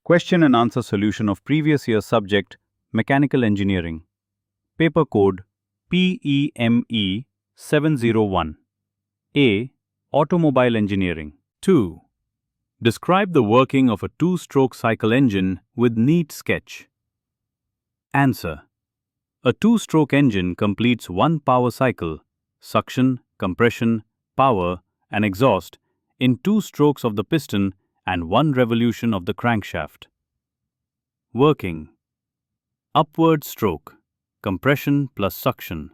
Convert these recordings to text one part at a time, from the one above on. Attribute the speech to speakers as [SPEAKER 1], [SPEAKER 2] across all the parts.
[SPEAKER 1] Question and answer solution of previous year's subject, Mechanical Engineering. Paper code PEME 701. A. Automobile Engineering. 2. Describe the working of a two-stroke cycle engine with neat sketch. Answer. A two-stroke engine completes one power cycle, suction, compression, power, and exhaust, in two strokes of the piston and one revolution of the crankshaft. Working. Upward stroke, compression plus suction.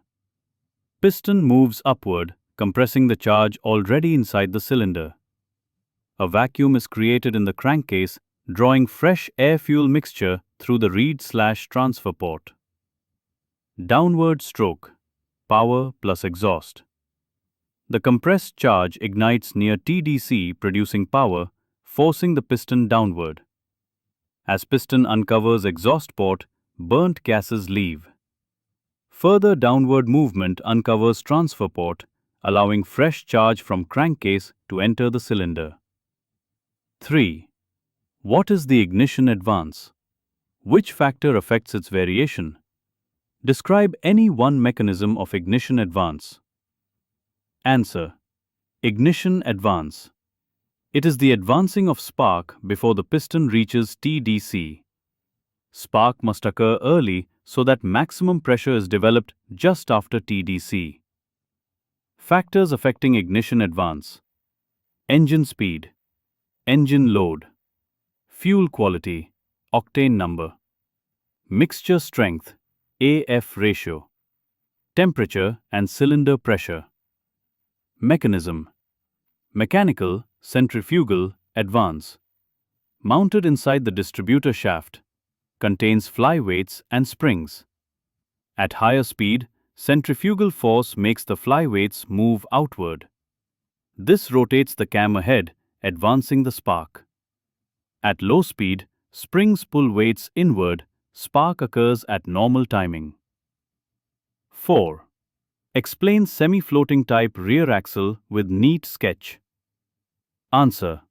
[SPEAKER 1] Piston moves upward, compressing the charge already inside the cylinder. A vacuum is created in the crankcase, drawing fresh air-fuel mixture through the reed/transfer port. Downward stroke, power plus exhaust. The compressed charge ignites near TDC, producing power, forcing the piston downward. As piston uncovers exhaust port, burnt gases leave. Further downward movement uncovers transfer port, allowing fresh charge from crankcase to enter the cylinder. 3. What is the ignition advance? Which factor affects its variation? Describe any one mechanism of ignition advance. Answer. Ignition advance. It is the advancing of spark before the piston reaches TDC. Spark must occur early so that maximum pressure is developed just after TDC. Factors affecting ignition advance. Engine speed, engine load, fuel quality, octane number, mixture strength, AF ratio, temperature and cylinder pressure. Mechanism. Mechanical, centrifugal, advance. Mounted inside the distributor shaft. Contains flyweights and springs. At higher speed, centrifugal force makes the flyweights move outward. This rotates the cam ahead, advancing the spark. At low speed, springs pull weights inward, spark occurs at normal timing. 4. Explain semi-floating type rear axle with neat sketch. Answer.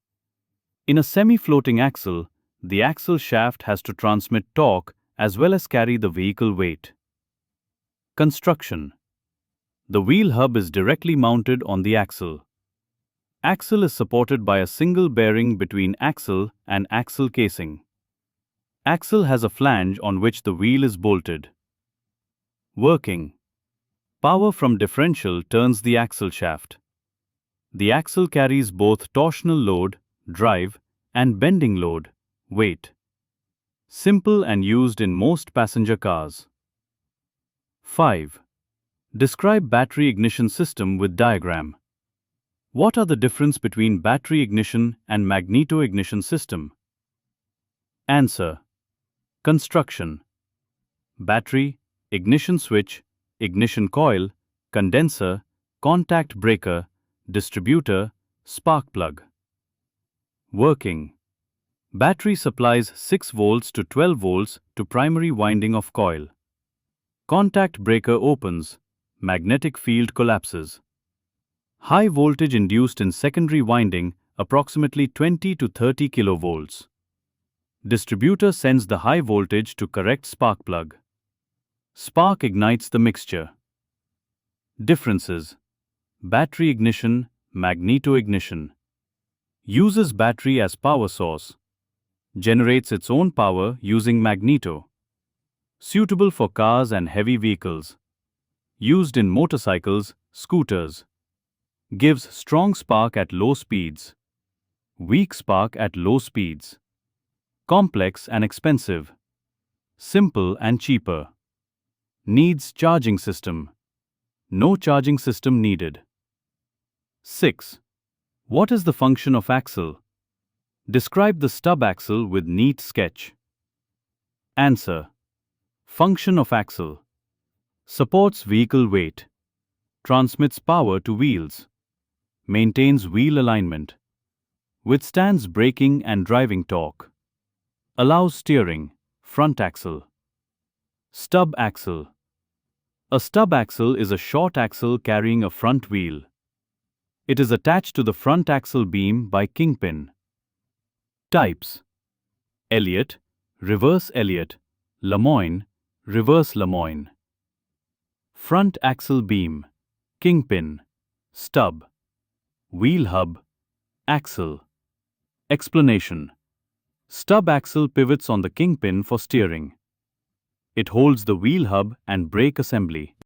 [SPEAKER 1] In a semi-floating axle, the axle shaft has to transmit torque as well as carry the vehicle weight. Construction. The wheel hub is directly mounted on the axle. Axle is supported by a single bearing between axle and axle casing. Axle has a flange on which the wheel is bolted. Working. Power from differential turns the axle shaft. The axle carries both torsional load, drive, and bending load, weight. Simple and used in most passenger cars. 5. Describe battery ignition system with diagram. What are the difference between battery ignition and magneto-ignition system? Answer. Construction. Battery, ignition switch, ignition coil, condenser, contact breaker, distributor, spark plug. Working. Battery supplies 6 volts to 12 volts to primary winding of coil. Contact breaker opens, magnetic field collapses. High voltage induced in secondary winding, approximately 20 to 30 kilovolts. Distributor sends the high voltage to correct spark plug. Spark ignites the mixture. Differences. Battery ignition, magneto ignition. Uses battery as power source. Generates its own power using magneto. Suitable for cars and heavy vehicles. Used in motorcycles, scooters. Gives strong spark at low speeds. Weak spark at low speeds. Complex and expensive. Simple and cheaper. Needs charging system. No charging system needed. 6. What is the function of axle? Describe the stub axle with neat sketch. Answer. Function of axle. Supports vehicle weight. Transmits power to wheels. Maintains wheel alignment. Withstands braking and driving torque. Allows steering, front axle. Stub axle. A stub axle is a short axle carrying a front wheel. It is attached to the front axle beam by kingpin. Types. Elliott, reverse Elliott, Lemoyne, reverse Lemoyne. Front axle beam, kingpin, stub, wheel hub, axle. Explanation. Stub axle pivots on the kingpin for steering. It holds the wheel hub and brake assembly.